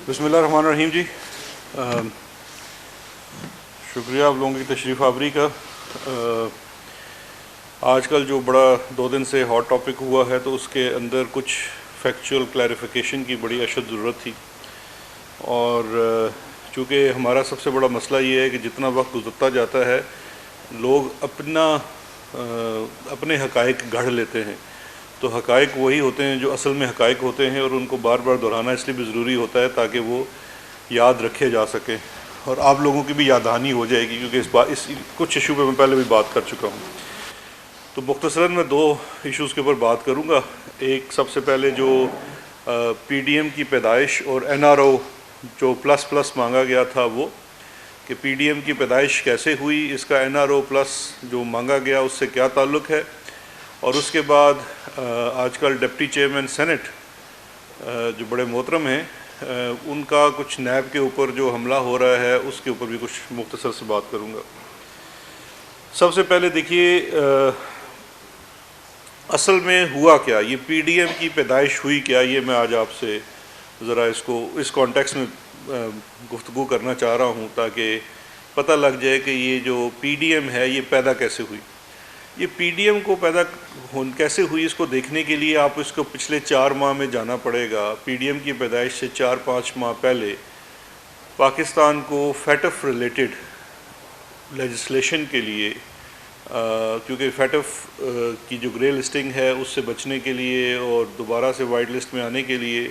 بسم اللہ الرحمن الرحیم جی. شکریہ آپ لوگوں کی تشریف آوری کا. آج کل جو بڑا 2 دن سے ہاٹ ٹاپک ہوا ہے تو اس کے اندر کچھ فیکچوئل کلیریفیکیشن کی بڑی اشد ضرورت تھی. اور چونکہ ہمارا سب سے بڑا مسئلہ یہ ہے کہ جتنا وقت گزرتا جاتا ہے لوگ اپنے حقائق گھڑ لیتے ہیں. تو حقائق وہی ہوتے ہیں جو اصل میں حقائق ہوتے ہیں، اور ان کو بار بار دہرانا اس لیے بھی ضروری ہوتا ہے تاکہ وہ یاد رکھے جا سکیں اور آپ لوگوں کی بھی یاد دہانی ہو جائے گی، کیونکہ اس کچھ ایشو پہ میں پہلے بھی بات کر چکا ہوں. تو مختصراً میں 2 ایشوز کے اوپر بات کروں گا. ایک سب سے پہلے جو پی ڈی ایم کی پیدائش اور این آر او جو ++ مانگا گیا تھا، وہ کہ پی ڈی ایم کی پیدائش کیسے ہوئی، اس کا این آر او پلس جو مانگا گیا اس سے کیا تعلق ہے. اور اس کے بعد آج کل ڈپٹی چیئرمین سینٹ جو بڑے محترم ہیں، ان کا کچھ نیب کے اوپر جو حملہ ہو رہا ہے اس کے اوپر بھی کچھ مختصر سے بات کروں گا. سب سے پہلے دیکھیے اصل میں ہوا کیا، یہ پی ڈی ایم کی پیدائش ہوئی کیا، یہ میں آج آپ سے ذرا اس کانٹیکس میں گفتگو کرنا چاہ رہا ہوں تاکہ پتہ لگ جائے کہ یہ جو پی ڈی ایم ہے یہ پیدا کیسے ہوئی. یہ پی ڈی ایم کو پیدا کیسے ہوئی اس کو دیکھنے کے لیے آپ اس کو پچھلے 4 ماہ میں جانا پڑے گا. پی ڈی ایم کی پیدائش سے 4-5 ماہ پہلے پاکستان کو فیٹف ریلیٹڈ لیجسلیشن کے لیے، کیونکہ فیٹف کی جو گرے لسٹنگ ہے اس سے بچنے کے لیے اور دوبارہ سے وائٹ لسٹ میں آنے کے لیے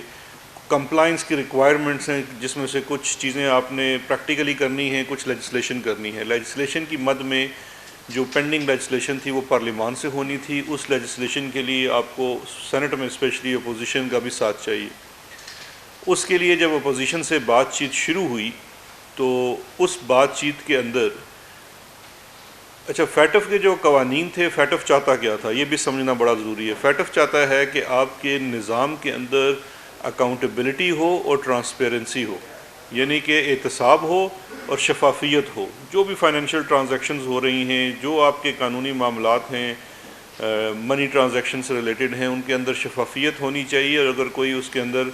کمپلائنس کی ریکوائرمنٹس ہیں، جس میں سے کچھ چیزیں آپ نے پریکٹیکلی کرنی ہیں، کچھ لیجسلیشن کرنی ہے. لیجسلیشن کی مد میں جو پینڈنگ لیجسلیشن تھی وہ پارلیمان سے ہونی تھی. اس لیجسلیشن کے لیے آپ کو سینٹ میں اسپیشلی اپوزیشن کا بھی ساتھ چاہیے. اس کے لیے جب اپوزیشن سے بات چیت شروع ہوئی تو اس بات چیت کے اندر فیٹف کے جو قوانین تھے، فیٹف چاہتا کیا تھا یہ بھی سمجھنا بڑا ضروری ہے. فیٹف چاہتا ہے کہ آپ کے نظام کے اندر اکاؤنٹیبلٹی ہو اور ٹرانسپیرنسی ہو، یعنی کہ احتساب ہو اور شفافیت ہو. جو بھی فائنینشیل ٹرانزیکشنز ہو رہی ہیں، جو آپ کے قانونی معاملات ہیں، منی ٹرانزیکشن سے ریلیٹڈ ہیں، ان کے اندر شفافیت ہونی چاہیے. اور اگر کوئی اس کے اندر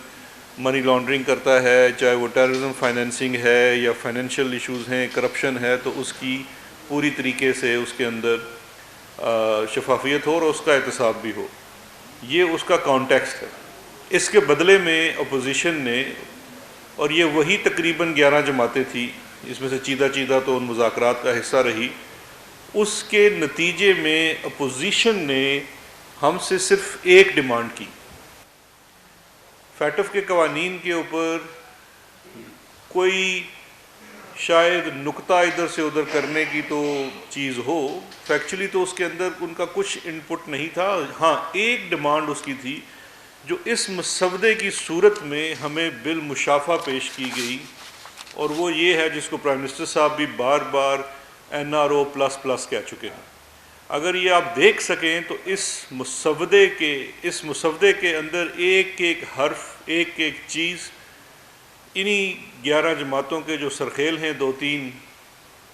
منی لانڈرنگ کرتا ہے، چاہے وہ ٹیررزم فائنینسنگ ہے یا فائنینشیل ایشوز ہیں، کرپشن ہے، تو اس کی پوری طریقے سے اس کے اندر شفافیت ہو اور اس کا احتساب بھی ہو. یہ اس کا کانٹیکسٹ ہے. اس کے بدلے میں اپوزیشن نے، اور یہ وہی تقریباً 11 جماعتیں تھیں، اس میں سے چیدہ تو ان مذاکرات کا حصہ رہی، اس کے نتیجے میں اپوزیشن نے ہم سے صرف ایک ڈیمانڈ کی. فیٹف کے قوانین کے اوپر کوئی شاید نکتہ ادھر سے ادھر کرنے کی تو چیز ہو، فیکچولی تو اس کے اندر ان کا کچھ انپٹ نہیں تھا. ہاں، ایک ڈیمانڈ اس کی تھی جو اس مسودے کی صورت میں ہمیں بالمشافہ پیش کی گئی، اور وہ یہ ہے جس کو پرائم منسٹر صاحب بھی بار بار این آر او ++ کہہ چکے ہیں. اگر یہ آپ دیکھ سکیں تو اس مسودے کے اندر ایک ایک حرف، ایک ایک چیز انہی 11 جماعتوں کے جو سرخیل ہیں، 2-3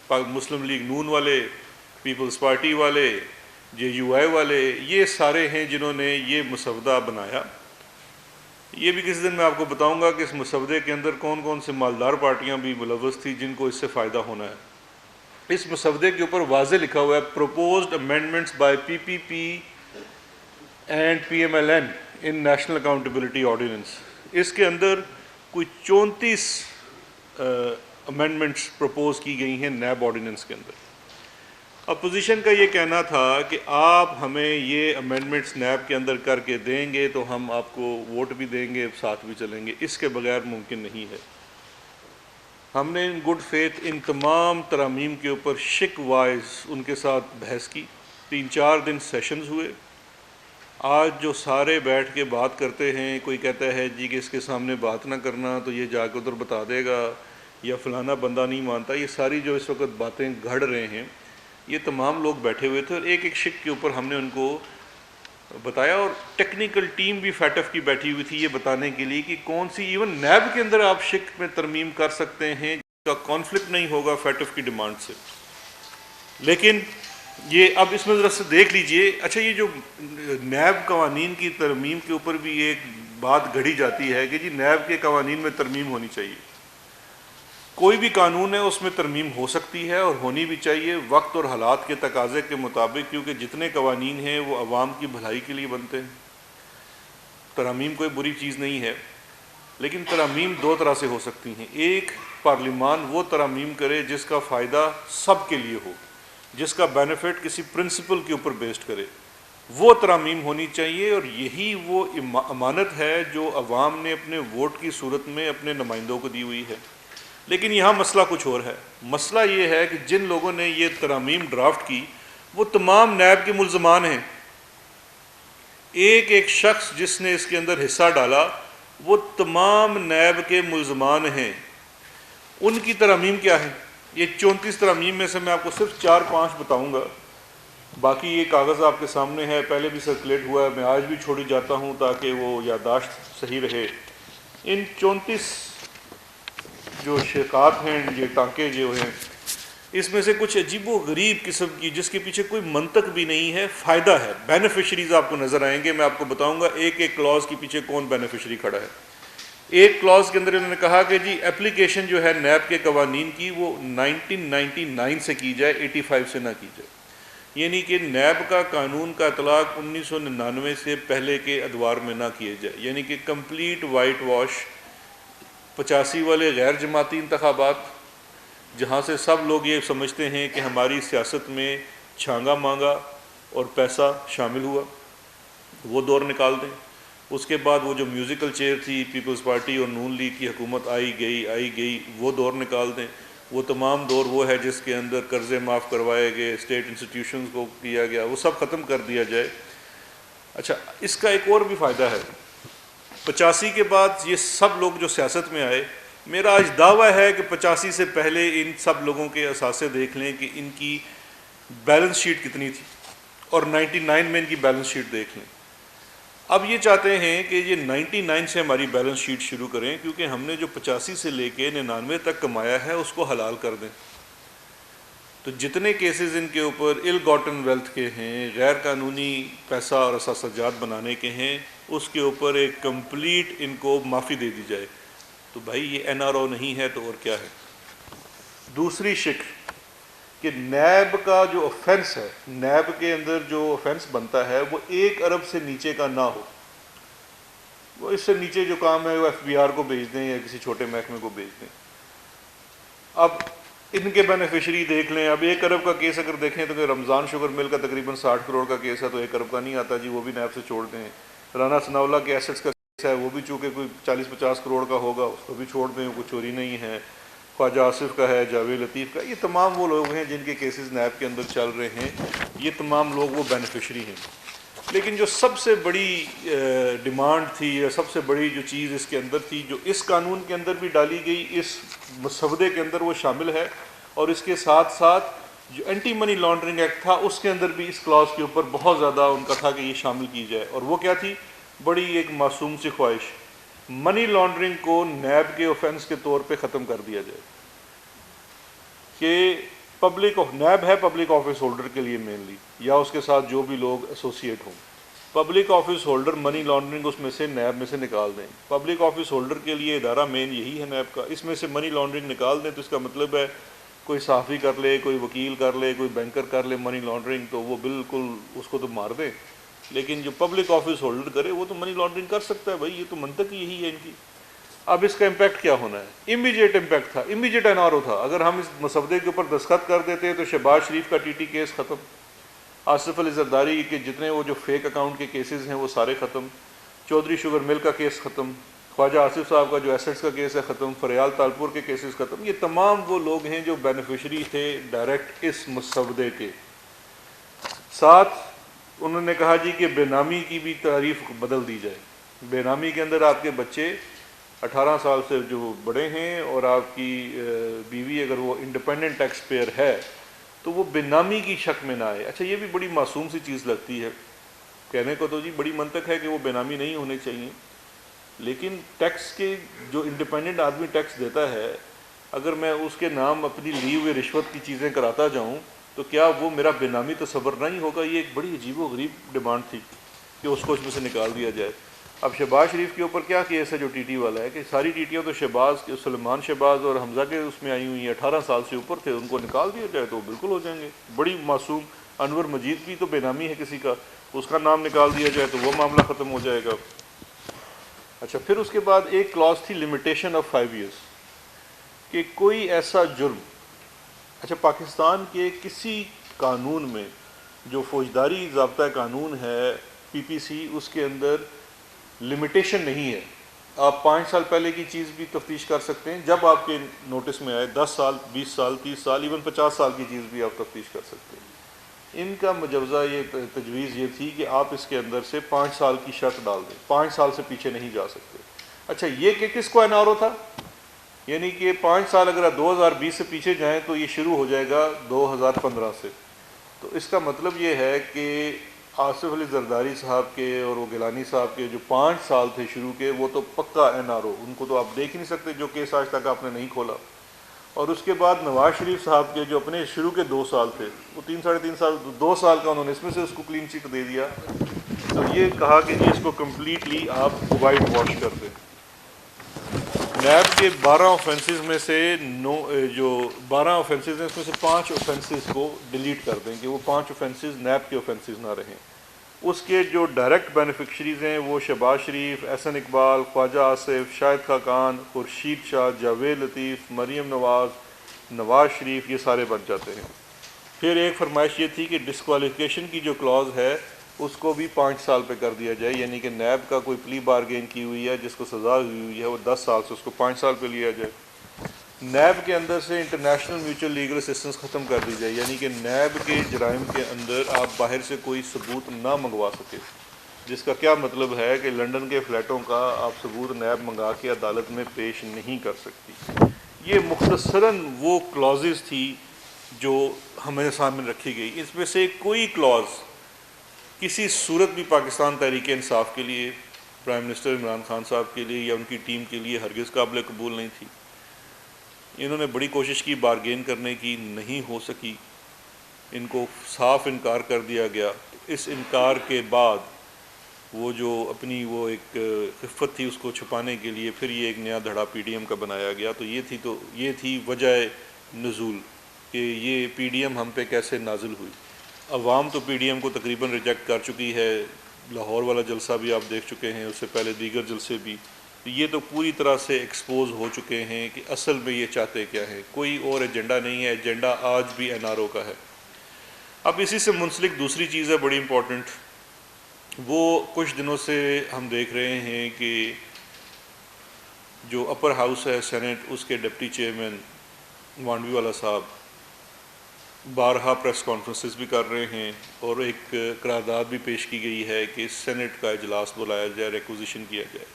مسلم لیگ نون والے، پیپلز پارٹی والے، JUI والے، یہ سارے ہیں جنہوں نے یہ مسودہ بنایا. یہ بھی کسی دن میں آپ کو بتاؤں گا کہ اس مسودے کے اندر کون کون سے مالدار پارٹیاں بھی ملوث تھیں جن کو اس سے فائدہ ہونا ہے. اس مسودے کے اوپر واضح لکھا ہوا ہے proposed amendments by PPP and PMLN in national accountability ordinance. اس کے اندر کوئی 34 امینڈمنٹس پروپوز کی گئی ہیں نیب آرڈیننس کے اندر. اپوزیشن کا یہ کہنا تھا کہ آپ ہمیں یہ امینڈمنٹس نیب کے اندر کر کے دیں گے تو ہم آپ کو ووٹ بھی دیں گے، ساتھ بھی چلیں گے. اس کے بغیر ممکن نہیں ہے. ہم نے گڈ فیتھ ان تمام ترامیم کے اوپر شک وائز ان کے ساتھ بحث کی. 3-4 دن سیشنز ہوئے. آج جو سارے بیٹھ کے بات کرتے ہیں، کوئی کہتا ہے جی کہ اس کے سامنے بات نہ کرنا تو یہ جا کے ادھر بتا دے گا، یا فلانا بندہ نہیں مانتا. یہ ساری جو اس وقت باتیں گھڑ رہے ہیں، یہ تمام لوگ بیٹھے ہوئے تھے اور ایک ایک شک کے اوپر ہم نے ان کو بتایا. اور ٹیکنیکل ٹیم بھی فیٹف کی بیٹھی ہوئی تھی یہ بتانے کے لیے کہ کون سی ایون نیب کے اندر آپ شک میں ترمیم کر سکتے ہیں جس کا کانفلکٹ نہیں ہوگا فیٹف کی ڈیمانڈ سے. لیکن یہ اب اس میں ذرا سے دیکھ لیجئے. اچھا، یہ جو نیب قوانین کی ترمیم کے اوپر بھی ایک بات گھڑی جاتی ہے کہ جی نیب کے قوانین میں ترمیم ہونی چاہیے. کوئی بھی قانون ہے اس میں ترمیم ہو سکتی ہے اور ہونی بھی چاہیے وقت اور حالات کے تقاضے کے مطابق، کیونکہ جتنے قوانین ہیں وہ عوام کی بھلائی کے لیے بنتے ہیں. ترامیم کوئی بری چیز نہیں ہے، لیکن ترامیم دو طرح سے ہو سکتی ہیں. ایک، پارلیمان وہ ترامیم کرے جس کا فائدہ سب کے لیے ہو، جس کا بینیفٹ کسی پرنسپل کے اوپر بیسڈ کرے، وہ ترامیم ہونی چاہیے. اور یہی وہ امانت ہے جو عوام نے اپنے ووٹ کی صورت میں اپنے نمائندوں کو دی ہوئی ہے. لیکن یہاں مسئلہ کچھ اور ہے. مسئلہ یہ ہے کہ جن لوگوں نے یہ ترامیم ڈرافٹ کی وہ تمام نیب کے ملزمان ہیں. ایک ایک شخص جس نے اس کے اندر حصہ ڈالا وہ تمام نیب کے ملزمان ہیں. ان کی ترامیم کیا ہے؟ یہ 34 ترامیم میں سے میں آپ کو صرف 4-5 بتاؤں گا. باقی یہ کاغذ آپ کے سامنے ہے، پہلے بھی سرکولیٹ ہوا ہے، میں آج بھی چھوڑی جاتا ہوں تاکہ وہ یادداشت صحیح رہے. ان 34 جو شکایات ہیں، یہ ٹانکے جو ہیں، اس میں سے کچھ عجیب و غریب قسم کی جس کے پیچھے کوئی منطق بھی نہیں ہے، فائدہ ہے. بینیفیشریز آپ کو نظر آئیں گے، میں آپ کو بتاؤں گا ایک ایک کلاز کے پیچھے کون بینیفیشری کھڑا ہے. ایک کلاز کے اندر انہوں نے کہا کہ جی اپلیکیشن جو ہے نیب کے قوانین کی وہ 1999 سے کی جائے، 85 سے نہ کی جائے. یعنی کہ نیب کا قانون کا اطلاق 1999 سے پہلے کے ادوار میں نہ کیے جائے. یعنی کہ کمپلیٹ وائٹ واش. 85 والے غیر جماعتی انتخابات جہاں سے سب لوگ یہ سمجھتے ہیں کہ ہماری سیاست میں چھانگا مانگا اور پیسہ شامل ہوا، وہ دور نکال دیں. اس کے بعد وہ جو میوزیکل چیئر تھی پیپلز پارٹی اور نون لیگ کی حکومت آئی گئی وہ دور نکال دیں. وہ تمام دور وہ ہے جس کے اندر قرضے معاف کروائے گئے، اسٹیٹ انسٹیٹیوشنز کو کیا گیا، وہ سب ختم کر دیا جائے. اچھا، اس کا ایک اور بھی فائدہ ہے. 85 کے بعد یہ سب لوگ جو سیاست میں آئے، میرا آج دعویٰ ہے کہ 85 سے پہلے ان سب لوگوں کے اثاثے دیکھ لیں کہ ان کی بیلنس شیٹ کتنی تھی، اور 99 میں ان کی بیلنس شیٹ دیکھ لیں. اب یہ چاہتے ہیں کہ یہ 99 سے ہماری بیلنس شیٹ شروع کریں، کیونکہ ہم نے جو 85 سے لے کے 99 تک کمایا ہے اس کو حلال کر دیں. تو جتنے کیسز ان کے اوپر ال گاٹن ویلتھ کے ہیں، غیر قانونی پیسہ اور اثاثجات بنانے کے ہیں، اس کے اوپر ایک کمپلیٹ ان کو معافی دے دی جائے. تو بھائی یہ این آر او نہیں ہے تو اور کیا ہے؟ دوسری شک کہ نیب کا جو آفینس ہے، نیب کے اندر جو آفینس بنتا ہے وہ 1 ارب سے نیچے کا نہ ہو. وہ اس سے نیچے جو کام ہے وہ ایف بی آر کو بھیج دیں یا کسی چھوٹے محکمے کو بھیج دیں. اب ان کے بینیفیشری دیکھ لیں. اب 1 ارب کا کیس اگر دیکھیں تو کہ رمضان شوگر مل کا تقریباً 60 کروڑ کا کیس ہے، تو 1 ارب کا نہیں آتا جی، وہ بھی نیب سے چھوڑ دیں. رانا ثناءاللہ کے ایسٹس کا کیس ہے، وہ بھی چونکہ کوئی 40-50 کروڑ کا ہوگا، اس کو بھی چھوڑ دیں، کوئی چوری نہیں ہے. خواجہ آصف کا ہے، جاوید لطیف کا، یہ تمام وہ لوگ ہیں جن کے کیسز نیب کے اندر چل رہے ہیں. یہ تمام لوگ وہ بینیفیشری ہیں. لیکن جو سب سے بڑی ڈیمانڈ تھی یا سب سے بڑی جو چیز اس کے اندر تھی، جو اس قانون کے اندر بھی ڈالی گئی، اس مسودے کے اندر وہ شامل ہے، اور اس کے ساتھ ساتھ جو اینٹی منی لانڈرنگ ایکٹ تھا اس کے اندر بھی اس کلاس کے اوپر بہت زیادہ ان کا تھا کہ یہ شامل کی جائے. اور وہ کیا تھی؟ بڑی ایک معصوم سی خواہش، منی لانڈرنگ کو نیب کے اوفینس کے طور پہ ختم کر دیا جائے. کہ نیب ہے پبلک آفس ہولڈر کے لیے مینلی، یا اس کے ساتھ جو بھی لوگ ایسوسیٹ ہوں. Public office holder money laundering اس میں سے نیب میں سے نکال دیں. پبلک آفس ہولڈر کے لیے ادارہ مین یہی ہے نیب کا، اس میں سے منی لانڈرنگ نکال دیں. تو اس کا مطلب ہے کوئی صحافی کر لے، کوئی وکیل کر لے، کوئی بینکر کر لے منی لانڈرنگ، تو وہ بالکل اس کو تو مار دیں. لیکن جو پبلک آفس ہولڈر کرے وہ تو منی لانڈرنگ کر سکتا ہے. بھائی یہ تو منطق یہی ہے ان کی. اب اس کا امپیکٹ کیا ہونا ہے؟ امیجیٹ امپیکٹ تھا، امیجیٹ این آر او تھا. اگر ہم اس مسودے کے اوپر دستخط کر دیتے تو شہباز شریف کا ٹی ٹی کیس ختم، آصف علی زرداری کے جتنے وہ جو فیک اکاؤنٹ کے کیسز ہیں وہ سارے ختم، چودھری شوگر مل کا کیس ختم، خواجہ آصف صاحب کا جو ایسٹس کا کیس ہے ختم، فریال تالپور کے کیسز ختم. یہ تمام وہ لوگ ہیں جو بینیفیشری تھے ڈائریکٹ اس مسودے کے. ساتھ انہوں نے کہا جی کہ بے نامی کی بھی تعریف بدل دی جائے. بے نامی کے اندر آپ کے بچے 18 سال سے جو بڑے ہیں اور آپ کی بیوی اگر وہ انڈیپینڈنٹ ٹیکس پیئر ہے تو وہ بے نامی کی شک میں نہ آئے. اچھا، یہ بھی بڑی معصوم سی چیز لگتی ہے کہنے کو، تو جی بڑی منطق ہے کہ وہ بے نامی نہیں ہونے چاہیے. لیکن ٹیکس کے جو انڈیپینڈنٹ آدمی ٹیکس دیتا ہے، اگر میں اس کے نام اپنی لی ہوئی رشوت کی چیزیں کراتا جاؤں تو کیا وہ میرا بے نامی تصور نہیں ہوگا؟ یہ ایک بڑی عجیب و غریب ڈیمانڈ تھی کہ اس کو اس میں سے نکال دیا جائے. اب شہباز شریف کے اوپر کیا کیس ہے جو ٹی ٹی والا ہے کہ ساری ٹیٹیاں تو شہباز کے، سلمان شہباز اور حمزہ کے اس میں آئی ہوئی ہیں، 18 سال سے اوپر تھے، ان کو نکال دیا جائے تو وہ بالکل ہو جائیں گے، بڑی معصوم۔ انور مجید بھی تو بے نامی ہے کسی کا، اس کا نام نکال دیا جائے تو وہ معاملہ ختم ہو جائے گا۔ اچھا، پھر اس کے بعد ایک کلاس تھی لمیٹیشن آف 5 ایئرس، کہ کوئی ایسا جرم، اچھا پاکستان کے کسی قانون میں جو فوجداری ضابطہ قانون ہے پی پی سی، اس کے اندر لمیٹیشن نہیں ہے۔ آپ 5 سال پہلے کی چیز بھی تفتیش کر سکتے ہیں جب آپ کے نوٹس میں آئے، 10 سال، 20 سال، 30 سال، ایون 50 سال کی چیز بھی آپ تفتیش کر سکتے ہیں۔ ان کا مجوزہ یہ تجویز یہ تھی کہ آپ اس کے اندر سے 5 سال کی شرط ڈال دیں، 5 سال سے پیچھے نہیں جا سکتے۔ اچھا، یہ کہ کس کو این آر او تھا؟ یعنی کہ 5 سال اگر آپ 2020 سے پیچھے جائیں تو یہ شروع ہو جائے گا 2015 سے۔ تو اس کا مطلب یہ ہے کہ آصف علی زرداری صاحب کے اور وہ گیلانی صاحب کے جو 5 سال تھے شروع کے، وہ تو پکا این آر او، ان کو تو آپ دیکھ ہی نہیں سکتے جو کیس آج تک آپ نے نہیں کھولا۔ اور اس کے بعد نواز شریف صاحب کے جو اپنے شروع کے 2 سال تھے، وہ 3 ساڑھے 3 سال، 2 سال کا انہوں نے اس میں سے اس کو کلین چٹ دے دیا، تو یہ کہا کہ جی اس کو کمپلیٹلی آپ وائٹ واش کر دیں۔ نیب کے 12 آفینسز میں سے جو 12 آفینسز ہیں اس میں سے 5 آفینسز کو ڈیلیٹ کر دیں کہ وہ 5 آفینسز نیب کے آفینسز نہ رہیں۔ اس کے جو ڈائریکٹ بینیفیکشریز ہیں وہ شہباز شریف، احسن اقبال، خواجہ آصف، شاہد خاقان، خورشید شاہ، جاوید لطیف، مریم نواز، نواز شریف، یہ سارے بن جاتے ہیں۔ پھر ایک فرمائش یہ تھی کہ ڈسکوالیفیکیشن کی جو کلاز ہے اس کو بھی 5 سال پہ کر دیا جائے، یعنی کہ نیب کا کوئی پلی بارگین کی ہوئی ہے جس کو سزا ہوئی ہے وہ 10 سال سے اس کو 5 سال پہ لیا جائے۔ نیب کے اندر سے انٹرنیشنل میوچل لیگل اسسٹنس ختم کر دی جائے، یعنی کہ نیب کے جرائم کے اندر آپ باہر سے کوئی ثبوت نہ منگوا سکے، جس کا کیا مطلب ہے کہ لنڈن کے فلیٹوں کا آپ ثبوت نیب منگا کے عدالت میں پیش نہیں کر سکتی۔ یہ مختصراً وہ کلازز تھی جو ہمیں سامنے رکھی گئی۔ اس میں سے کوئی کلاز کسی صورت بھی پاکستان تحریک انصاف کے لیے، پرائم منسٹر عمران خان صاحب کے لیے یا ان کی ٹیم کے لیے ہرگز قابل قبول نہیں تھی۔ انہوں نے بڑی کوشش کی بارگین کرنے کی، نہیں ہو سکی، ان کو صاف انکار کر دیا گیا۔ اس انکار کے بعد وہ جو اپنی وہ ایک خفت تھی اس کو چھپانے کے لیے پھر یہ ایک نیا دھڑا پی ڈی ایم کا بنایا گیا۔ تو یہ تھی وجہ نزول کہ یہ پی ڈی ایم ہم پہ کیسے نازل ہوئی۔ عوام تو پی ڈی ایم کو تقریباً ریجیکٹ کر چکی ہے، لاہور والا جلسہ بھی آپ دیکھ چکے ہیں، اس سے پہلے دیگر جلسے بھی، یہ تو پوری طرح سے ایکسپوز ہو چکے ہیں کہ اصل میں یہ چاہتے کیا ہے۔ کوئی اور ایجنڈا نہیں ہے، ایجنڈا آج بھی این آر او کا ہے۔ اب اسی سے منسلک دوسری چیز ہے بڑی امپورٹنٹ، وہ کچھ دنوں سے ہم دیکھ رہے ہیں کہ جو اپر ہاؤس ہے سینٹ، اس کے ڈپٹی چیئرمین وانڈوی والا صاحب بارہا پریس کانفرنسز بھی کر رہے ہیں، اور ایک قرارداد بھی پیش کی گئی ہے کہ سینٹ کا اجلاس بلایا جائے، ریکوزیشن کیا جائے،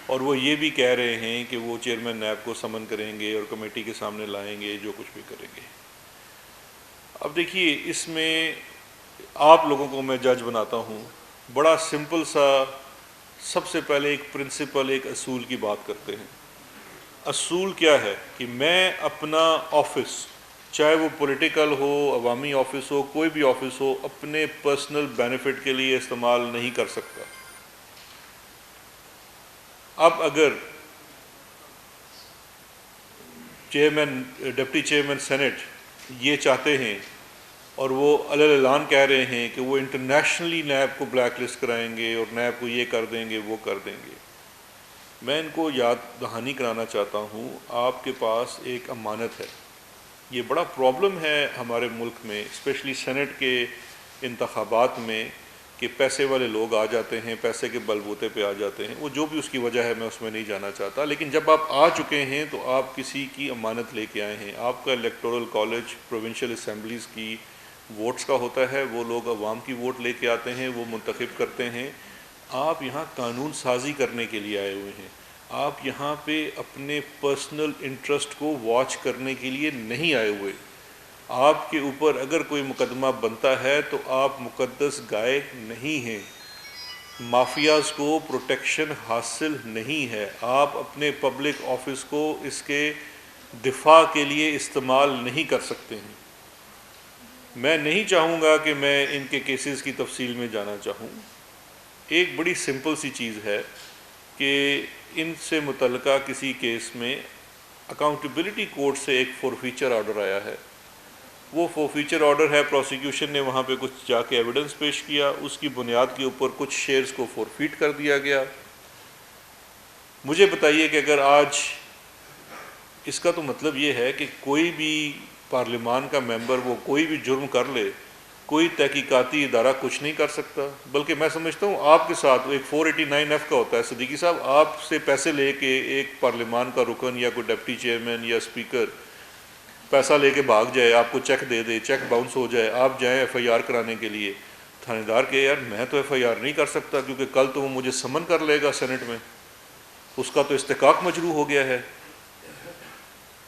اور وہ یہ بھی کہہ رہے ہیں کہ وہ چیئرمین نیب کو سمن کریں گے اور کمیٹی کے سامنے لائیں گے، جو کچھ بھی کریں گے۔ اب دیکھیے، اس میں آپ لوگوں کو میں جج بناتا ہوں، بڑا سمپل سا، سب سے پہلے ایک پرنسپل، ایک اصول کی بات کرتے ہیں۔ اصول کیا ہے کہ میں اپنا آفس، چاہے وہ پولیٹیکل ہو، عوامی آفس ہو، کوئی بھی آفس ہو، اپنے پرسنل بینیفٹ کے لیے استعمال نہیں کر سکتا۔ اب اگر چیئرمین، ڈپٹی چیئرمین سینٹ یہ چاہتے ہیں اور وہ علیہ اعلان کہہ رہے ہیں کہ وہ انٹرنیشنلی نیب کو بلیک لسٹ کرائیں گے اور نیب کو یہ کر دیں گے، وہ کر دیں گے، میں ان کو یاد دہانی کرانا چاہتا ہوں، آپ کے پاس ایک امانت ہے۔ یہ بڑا پرابلم ہے ہمارے ملک میں، اسپیشلی سینٹ کے انتخابات میں، کہ پیسے والے لوگ آ جاتے ہیں، پیسے کے بل بوتے پہ آ جاتے ہیں، وہ جو بھی اس کی وجہ ہے میں اس میں نہیں جانا چاہتا، لیکن جب آپ آ چکے ہیں تو آپ کسی کی امانت لے کے آئے ہیں۔ آپ کا الیکٹورل کالج پروونشل اسمبلیز کی ووٹس کا ہوتا ہے، وہ لوگ عوام کی ووٹ لے کے آتے ہیں، وہ منتخب کرتے ہیں۔ آپ یہاں قانون سازی کرنے کے لیے آئے ہوئے ہیں، آپ یہاں پہ اپنے پرسنل انٹرسٹ کو واچ کرنے کے لیے نہیں آئے ہوئے۔ آپ کے اوپر اگر کوئی مقدمہ بنتا ہے تو آپ مقدس گائے نہیں ہیں، مافیاز کو پروٹیکشن حاصل نہیں ہے، آپ اپنے پبلک آفس کو اس کے دفاع کے لیے استعمال نہیں کر سکتے ہیں۔ میں نہیں چاہوں گا کہ میں ان کے کیسز کی تفصیل میں جانا چاہوں، ایک بڑی سمپل سی چیز ہے کہ ان سے متعلقہ کسی کیس میں اکاؤنٹیبلٹی کورٹ سے ایک فورفیچر آرڈر آیا ہے. وہ فورفیچر آرڈر ہے، پروسیکیوشن نے وہاں پہ کچھ جا کے ایویڈنس پیش کیا، اس کی بنیاد کے اوپر کچھ شیئرز کو فورفیٹ کر دیا گیا. مجھے بتائیے کہ اگر آج اس کا تو مطلب یہ ہے کہ کوئی بھی پارلیمان کا ممبر وہ کوئی بھی جرم کر لے، کوئی تحقیقاتی ادارہ کچھ نہیں کر سکتا. بلکہ میں سمجھتا ہوں آپ کے ساتھ ایک 489F کا ہوتا ہے. صدیقی صاحب، آپ سے پیسے لے کے ایک پارلیمان کا رکن یا کوئی ڈپٹی چیئرمین یا اسپیکر پیسہ لے کے بھاگ جائے، آپ کو چیک دے دے، چیک باؤنس ہو جائے، آپ جائیں FIR کرانے کے لیے، تھانے دار کہ یار میں تو FIR نہیں کر سکتا کیونکہ کل تو وہ مجھے سمن کر لے گا سینٹ میں، اس کا تو استحقاق مجروح ہو گیا ہے.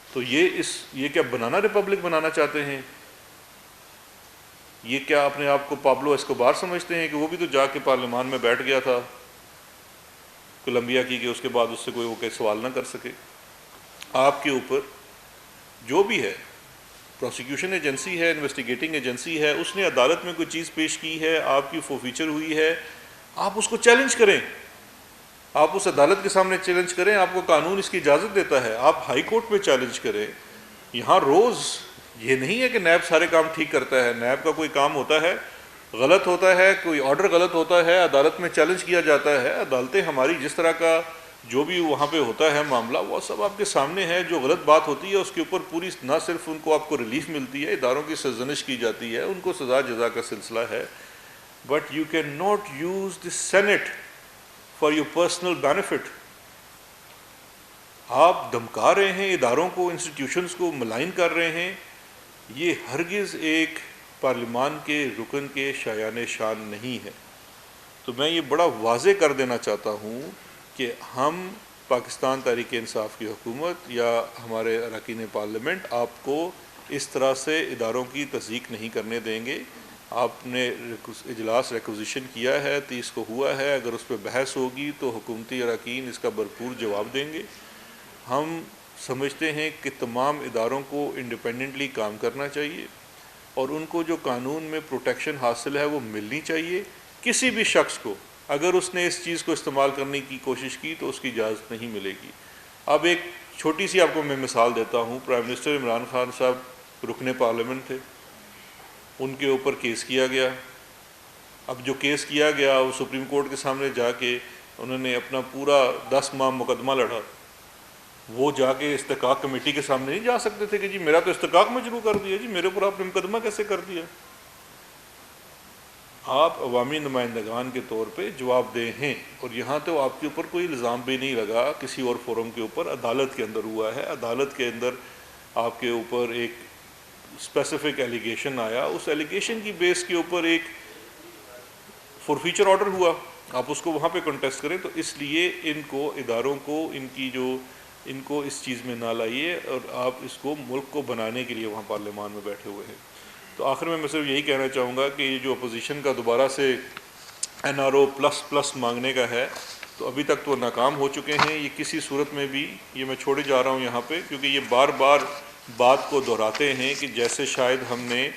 تو یہ کیا بنانا ریپبلک بنانا چاہتے ہیں؟ یہ کیا اپنے آپ کو پابلو اسکوبار سمجھتے ہیں کہ وہ بھی تو جا کے پارلیمان میں بیٹھ گیا تھا کولمبیا کی، کہ اس کے بعد اس سے کوئی وہ کہ سوال نہ کر سکے؟ آپ کے اوپر جو بھی ہے، پروسیکیوشن ایجنسی ہے، انویسٹیگیٹنگ ایجنسی ہے، اس نے عدالت میں کوئی چیز پیش کی ہے، آپ کی فورفیچر ہوئی ہے، آپ اس کو چیلنج کریں، آپ اس عدالت کے سامنے چیلنج کریں. آپ کو قانون اس کی اجازت دیتا ہے، آپ ہائی کورٹ پہ چیلنج کریں. یہاں روز یہ نہیں ہے کہ نیب سارے کام ٹھیک کرتا ہے. نیب کا کوئی کام ہوتا ہے غلط ہوتا ہے، کوئی آرڈر غلط ہوتا ہے، عدالت میں چیلنج کیا جاتا ہے. عدالتیں ہماری جس طرح کا جو بھی وہاں پہ ہوتا ہے معاملہ، وہ سب آپ کے سامنے ہے. جو غلط بات ہوتی ہے اس کے اوپر پوری نہ صرف ان کو آپ کو ریلیف ملتی ہے، اداروں کی سرزنش کی جاتی ہے، ان کو سزا جزا کا سلسلہ ہے. But you can not use the sent for your personal benefit. آپ دھمکا رہے ہیں اداروں کو، انسٹیٹیوشنز کو ملائن کر رہے ہیں. یہ ہرگز ایک پارلیمان کے رکن کے شایان شان نہیں ہے. تو میں یہ بڑا واضح کر دینا چاہتا ہوں کہ ہم پاکستان تحریک انصاف کی حکومت یا ہمارے اراکین پارلیمنٹ آپ کو اس طرح سے اداروں کی تصدیق نہیں کرنے دیں گے. آپ نے اجلاس ریکوزیشن کیا ہے، 30 کو ہوا ہے، اگر اس پہ بحث ہوگی تو حکومتی اراکین اس کا بھرپور جواب دیں گے. ہم سمجھتے ہیں کہ تمام اداروں کو انڈیپینڈنٹلی کام کرنا چاہیے اور ان کو جو قانون میں پروٹیکشن حاصل ہے وہ ملنی چاہیے. کسی بھی شخص کو اگر اس نے اس چیز کو استعمال کرنے کی کوشش کی تو اس کی اجازت نہیں ملے گی. اب ایک چھوٹی سی آپ کو میں مثال دیتا ہوں. پرائم منسٹر عمران خان صاحب رکن پارلیمنٹ تھے، ان کے اوپر کیس کیا گیا. اب جو کیس کیا گیا وہ سپریم کورٹ کے سامنے جا کے انہوں نے اپنا پورا 10 ماہ مقدمہ لڑا. وہ جا کے استحقاق کمیٹی کے سامنے نہیں جا سکتے تھے کہ جی میرا تو استحقاق مجروح کر دیا، جی میرے اوپر آپ نے مقدمہ کیسے کر دیا. آپ عوامی نمائندگان کے طور پہ جواب دہ ہیں، اور یہاں تو آپ کے اوپر کوئی الزام بھی نہیں لگا کسی اور فورم کے اوپر، عدالت کے اندر ہوا ہے. عدالت کے اندر آپ کے اوپر ایک اسپیسیفک ایلیگیشن آیا، اس ایلیگیشن کی بیس کے اوپر ایک فورفیچر آرڈر ہوا، آپ اس کو وہاں پہ کنٹیسٹ کریں. تو اس لیے ان کو اداروں کو ان کو اس چیز میں نہ لائیے، اور آپ اس کو ملک کو بنانے کے لیے وہاں پارلیمان میں بیٹھے ہوئے ہیں. تو آخر میں صرف یہی کہنا چاہوں گا کہ یہ جو اپوزیشن کا دوبارہ سے NRO++ مانگنے کا ہے، تو ابھی تک تو ناکام ہو چکے ہیں. یہ کسی صورت میں بھی، یہ میں چھوڑے جا رہا ہوں یہاں پہ کیونکہ یہ بار بار بات کو دہراتے ہیں کہ جیسے شاید ہم نے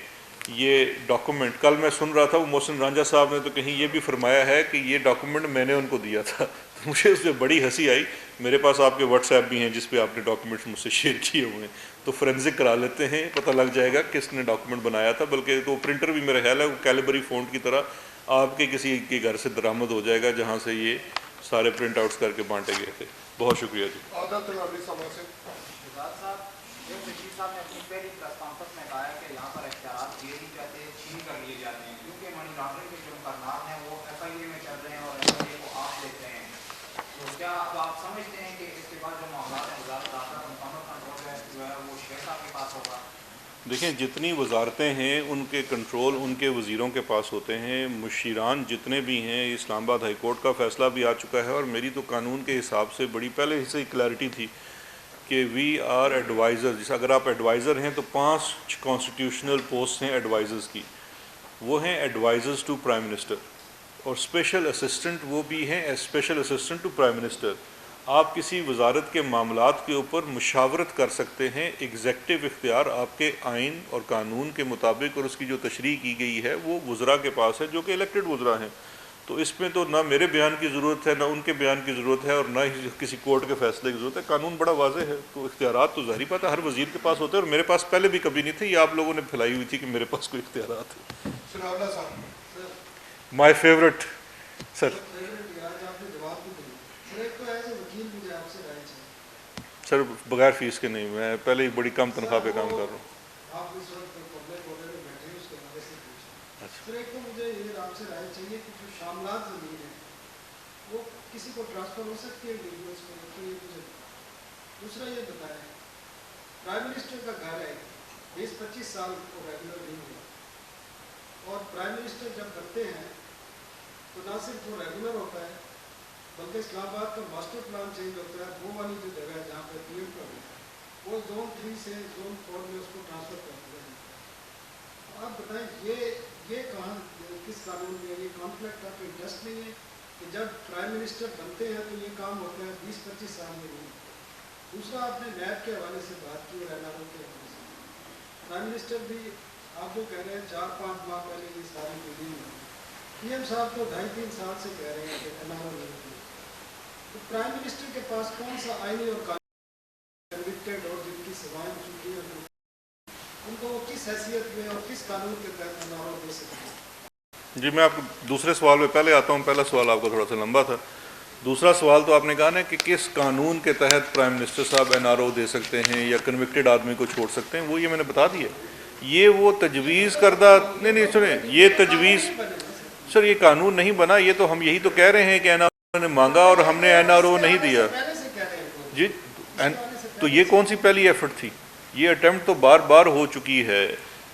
یہ ڈاکومنٹ، کل میں سن رہا تھا وہ محسن رانجھا صاحب نے تو کہیں یہ بھی فرمایا ہے کہ یہ ڈاکومنٹ میں نے ان کو دیا تھا. مجھے اس پہ بڑی ہنسی آئی. میرے پاس آپ کے واٹس ایپ بھی ہیں جس پہ آپ نے ڈاکومنٹس مجھ سے شیئر کیے ہوئے ہیں، تو فورینزک کرا لیتے ہیں، پتہ لگ جائے گا کس نے ڈاکومنٹ بنایا تھا. بلکہ تو پرنٹر بھی میرا خیال ہے وہ کیلیبری فونٹ کی طرح آپ کے کسی کے گھر سے درآمد ہو جائے گا جہاں سے یہ سارے پرنٹ آؤٹس کر کے بانٹے گئے تھے. بہت شکریہ جی. صاحب نے اپنی پہلی پریس کانفرنس میں کہا ہے کہ یہاں پر اختیارات دیے نہیں جاتے، چھین کر لیے جاتے ہیں کیونکہ منی لانڈرنگ کے جو مقدمات ہیں وہ FIA میں چل رہے ہیں اور FIA کو آپ دیتے ہیں. تو کیا اب آپ سمجھتے ہیں کہ اس کے بعد جو معاملات ہیں وزارت داخلہ کا مکمل کنٹرول جو ہے وہ شیخ صاحب کے پاس ہوگا؟ دیکھیں، جتنی وزارتیں ہیں ان کے کنٹرول ان کے وزیروں کے پاس ہوتے ہیں. مشیران جتنے بھی ہیں، اسلام آباد ہائی کورٹ کا فیصلہ بھی آ چکا ہے، اور میری تو قانون کے حساب سے بڑی پہلے سے کلیئرٹی تھی کہ وی آر ایڈوائزر. جیسے اگر آپ ایڈوائزر ہیں تو 5 کانسٹیٹیوشنل پوسٹ ہیں ایڈوائزرز کی. وہ ہیں ایڈوائزرز ٹو پرائم منسٹر، اور اسپیشل اسسٹنٹ وہ بھی ہیں special assistant to prime minister. آپ کسی وزارت کے معاملات کے اوپر مشاورت کر سکتے ہیں. ایگزیکٹو اختیار آپ کے آئین اور قانون کے مطابق اور اس کی جو تشریح کی گئی ہے وہ وزراء کے پاس ہے جو کہ الیکٹڈ وزراء ہیں. تو اس میں تو نہ میرے بیان کی ضرورت ہے نہ ان کے بیان کی ضرورت ہے اور نہ ہی کسی کورٹ کے فیصلے کی ضرورت ہے. قانون بڑا واضح ہے. تو اختیارات تو ظاہری بات ہے ہر وزیر کے پاس ہوتے ہیں, اور میرے پاس پہلے بھی کبھی نہیں تھے, یہ آپ لوگوں نے پھیلائی ہوئی تھی کہ میرے پاس کوئی اختیارات ہیں. مائی فیوریٹ سر. سر بغیر فیس کے نہیں, میں پہلے ہی بڑی کم تنخواہ پہ کام کر رہا ہوں. ایک تو مجھے یہ آپ سے رائے چاہیے کہ جو شاملات زمین ہے وہ کسی کو ٹرانسفر ہو سکتی ہے انڈیویجولس کو, تو یہ مجھے دوسرا یہ بتائیں, پرائم منسٹر کا گھر ہے 20-25 سال کو ریگولر نہیں ہوا, اور پرائم منسٹر جب بنتے ہیں تو نہ صرف وہ ریگولر ہوتا ہے بلکہ اسلام آباد کا ماسٹر پلان چینج ہوتا ہے. وہ والی جو جگہ ہے جہاں پہ پی ایم کا ہوتا ہے وہ زون 3 سے زون 4 میں اس کو ٹرانسفر کر دیا جاتا ہے. آپ بتائیں یہ کہاں کس قانون میں یہ کانفلکٹ آف انٹرسٹ نہیں ہے کہ جب پرائم منسٹر بنتے ہیں تو یہ کام ہوتا ہے 20-25 سال میں نہیں. دوسرا آپ نے نیب کے حوالے سے بات کی اور این آر او کے حوالے سے, پرائم منسٹر بھی آپ جو کہہ رہے ہیں 4-5 ماہ پہلے یہ ساری میٹنگ ہوئی, پی ایم صاحب تو 2.5-3 سال سے کہہ رہے ہیں کہ این آر او نہیں ہوتی. تو پرائم منسٹر کے پاس کون سا آئینی اور کنوکٹیڈ اور جن کی سزائیں ہو چکی ہیں ان کو وہ کس حیثیت میں اور کس قانون کے تحت این آر او دے سکتے ہیں؟ جی میں آپ کو دوسرے سوال میں پہلے آتا ہوں. پہلا سوال آپ کا تھوڑا سا لمبا تھا. دوسرا سوال تو آپ نے کہا نا کہ کس قانون کے تحت پرائم منسٹر صاحب این آر او دے سکتے ہیں یا کنوکٹیڈ آدمی کو چھوڑ سکتے ہیں, وہ یہ میں نے بتا دیا. یہ وہ تجویز کردہ نہیں سنیں, یہ تجویز سر یہ قانون نہیں بنا, یہ تو ہم یہی تو کہہ رہے ہیں کہ این آر او نے مانگا اور ہم نے این آر او نہیں دیا. جی تو یہ کون سی پہلی ایفرٹ تھی؟ یہ اٹیمپٹ تو بار بار ہو چکی ہے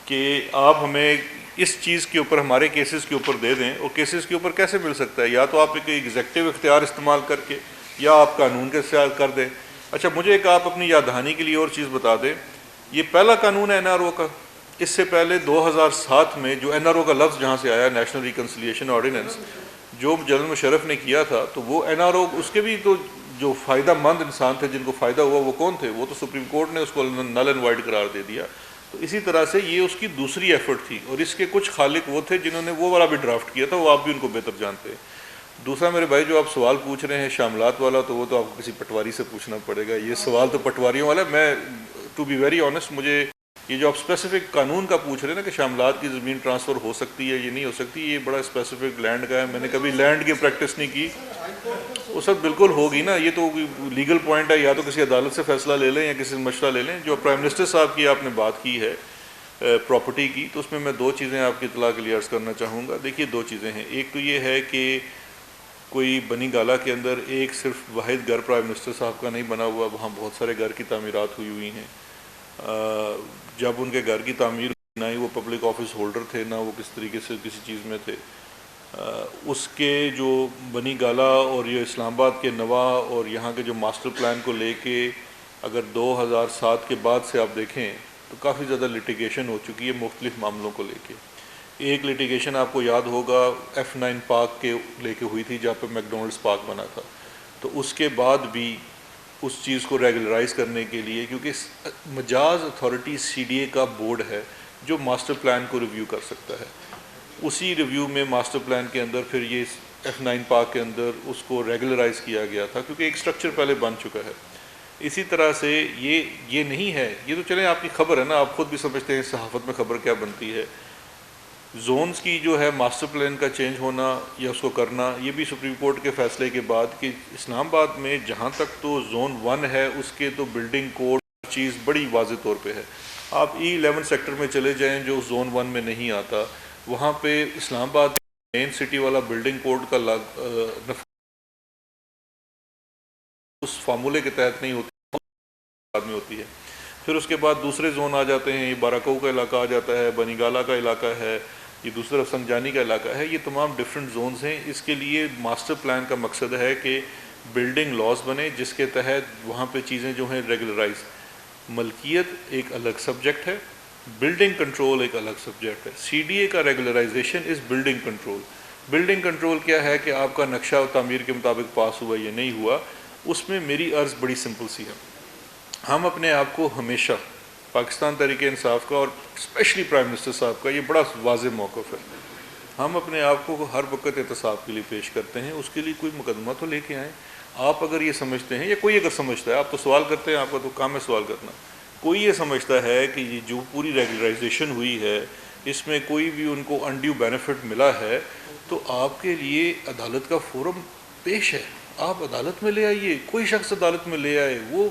کہ آپ ہمیں اس چیز کے اوپر ہمارے کیسز کے اوپر دے دیں, اور کیسز کے اوپر کیسے مل سکتا ہے؟ یا تو آپ ایک ایگزیکٹو اختیار استعمال کر کے یا آپ قانون کے استعمال کر دیں. اچھا مجھے ایک آپ اپنی یاد دہانی کے لیے اور چیز بتا دیں, یہ پہلا قانون ہے این آر او کا. اس سے پہلے 2007 میں جو این آر او کا لفظ جہاں سے آیا, نیشنل ریکنسیلیشن آرڈیننس, جو جنرل مشرف نے کیا تھا, تو وہ این آر او اس کے بھی تو جو فائدہ مند انسان تھے جن کو فائدہ ہوا وہ کون تھے؟ وہ تو سپریم کورٹ نے اس کو نل اینڈ وائڈ قرار دے دیا. تو اسی طرح سے یہ اس کی دوسری ایفرٹ تھی, اور اس کے کچھ خالق وہ تھے جنہوں نے وہ والا بھی ڈرافٹ کیا تھا, وہ آپ بھی ان کو بہتر جانتے ہیں. دوسرا میرے بھائی جو آپ سوال پوچھ رہے ہیں شاملات والا, تو وہ تو آپ کو کسی پٹواری سے پوچھنا پڑے گا. یہ سوال تو پٹواریوں والا ہے. میں ٹو بی ویری آنیسٹ, مجھے یہ جو آپ اسپیسیفک قانون کا پوچھ رہے ہیں نا کہ شاملات کی زمین ٹرانسفر ہو سکتی ہے یہ نہیں ہو سکتی, یہ بڑا اسپیسیفک لینڈ کا ہے. میں نے کبھی لینڈ کی پریکٹس نہیں کی. وہ سب بالکل ہوگی نا, یہ تو لیگل پوائنٹ ہے, یا تو کسی عدالت سے فیصلہ لے لیں یا کسی سے مشورہ لے لیں. جو پرائم منسٹر صاحب کی آپ نے بات کی ہے پراپرٹی کی, تو اس میں 2 چیزیں آپ کی اطلاع کے لیے عرض کرنا چاہوں گا. دیکھیے 2 چیزیں ہیں. ایک تو یہ ہے کہ کوئی بنی گالا کے اندر ایک صرف واحد گھر پرائم منسٹر صاحب کا نہیں بنا ہوا, وہاں بہت سارے گھر کی تعمیرات ہوئی ہیں. جب ان کے گھر کی تعمیر نہ ہی وہ پبلک آفس ہولڈر تھے, نہ وہ کس طریقے سے کسی چیز میں تھے. اس کے جو بنی گالا اور یہ اسلام آباد کے نوا اور یہاں کے جو ماسٹر پلان کو لے کے اگر 2007 کے بعد سے آپ دیکھیں تو کافی زیادہ لٹیگیشن ہو چکی ہے مختلف معاملوں کو لے کے. ایک لٹیگیشن آپ کو یاد ہوگا F9 پارک کے لے کے ہوئی تھی, جہاں پہ میک ڈونلڈس پارک بنا تھا. تو اس کے بعد بھی اس چیز کو ریگولرائز کرنے کے لیے, کیونکہ مجاز اتھارٹی CDA کا بورڈ ہے جو ماسٹر پلان کو ریویو کر سکتا ہے, اسی ریویو میں ماسٹر پلان کے اندر پھر یہ F9 پارک کے اندر اس کو ریگولرائز کیا گیا تھا, کیونکہ ایک سٹرکچر پہلے بن چکا ہے. اسی طرح سے یہ نہیں ہے, یہ تو چلیں آپ کی خبر ہے نا, آپ خود بھی سمجھتے ہیں صحافت میں خبر کیا بنتی ہے. زونز کی جو ہے ماسٹر پلان کا چینج ہونا یا اس کو کرنا, یہ بھی سپریم کورٹ کے فیصلے کے بعد کہ اسلام آباد میں جہاں تک تو زون 1 ہے اس کے تو بلڈنگ کوڈ چیز بڑی واضح طور پہ ہے. آپ E11 سیکٹر میں چلے جائیں جو زون 1 میں نہیں آتا, وہاں پہ اسلام آباد مین سٹی والا بلڈنگ کوڈ کا اس فارمولے کے تحت نہیں ہوتی, بعد میں ہوتی ہے. پھر اس کے بعد دوسرے زون آ جاتے ہیں, یہ باراکو کا علاقہ آ جاتا ہے, بنی گالا کا علاقہ ہے, یہ دوسری طرف سنجانی کا علاقہ ہے. یہ تمام ڈفرینٹ زونز ہیں. اس کے لیے ماسٹر پلان کا مقصد ہے کہ بلڈنگ لاز بنے جس کے تحت وہاں پہ چیزیں جو ہیں ریگولرائز. ملکیت ایک الگ سبجیکٹ ہے, بلڈنگ کنٹرول ایک الگ سبجیکٹ ہے. CDA کا regularisation is building control. Building control کیا ہے کہ آپ کا نقشہ و تعمیر کے مطابق پاس ہوا یا نہیں ہوا. اس میں میری عرض بڑی سمپل سی ہے, ہم اپنے آپ کو ہمیشہ پاکستان تحریک انصاف کا اور اسپیشلی پرائم منسٹر صاحب کا یہ بڑا واضح موقف ہے, ہم اپنے آپ کو ہر وقت احتساب کے لیے پیش کرتے ہیں، اس کے لیے کوئی مقدمہ تو لے کے آئیں۔ آپ اگر یہ سمجھتے ہیں، یا کوئی اگر سمجھتا ہے، آپ تو سوال کرتے ہیں، آپ کا تو کام ہے سوال کرنا، کوئی یہ سمجھتا ہے کہ یہ جو پوری ریگولرائزیشن ہوئی ہے اس میں کوئی بھی ان کو انڈیو بینیفٹ ملا ہے، تو آپ کے لیے عدالت کا فورم پیش ہے، آپ عدالت میں لے آئیے، کوئی شخص عدالت میں لے آئے، وہ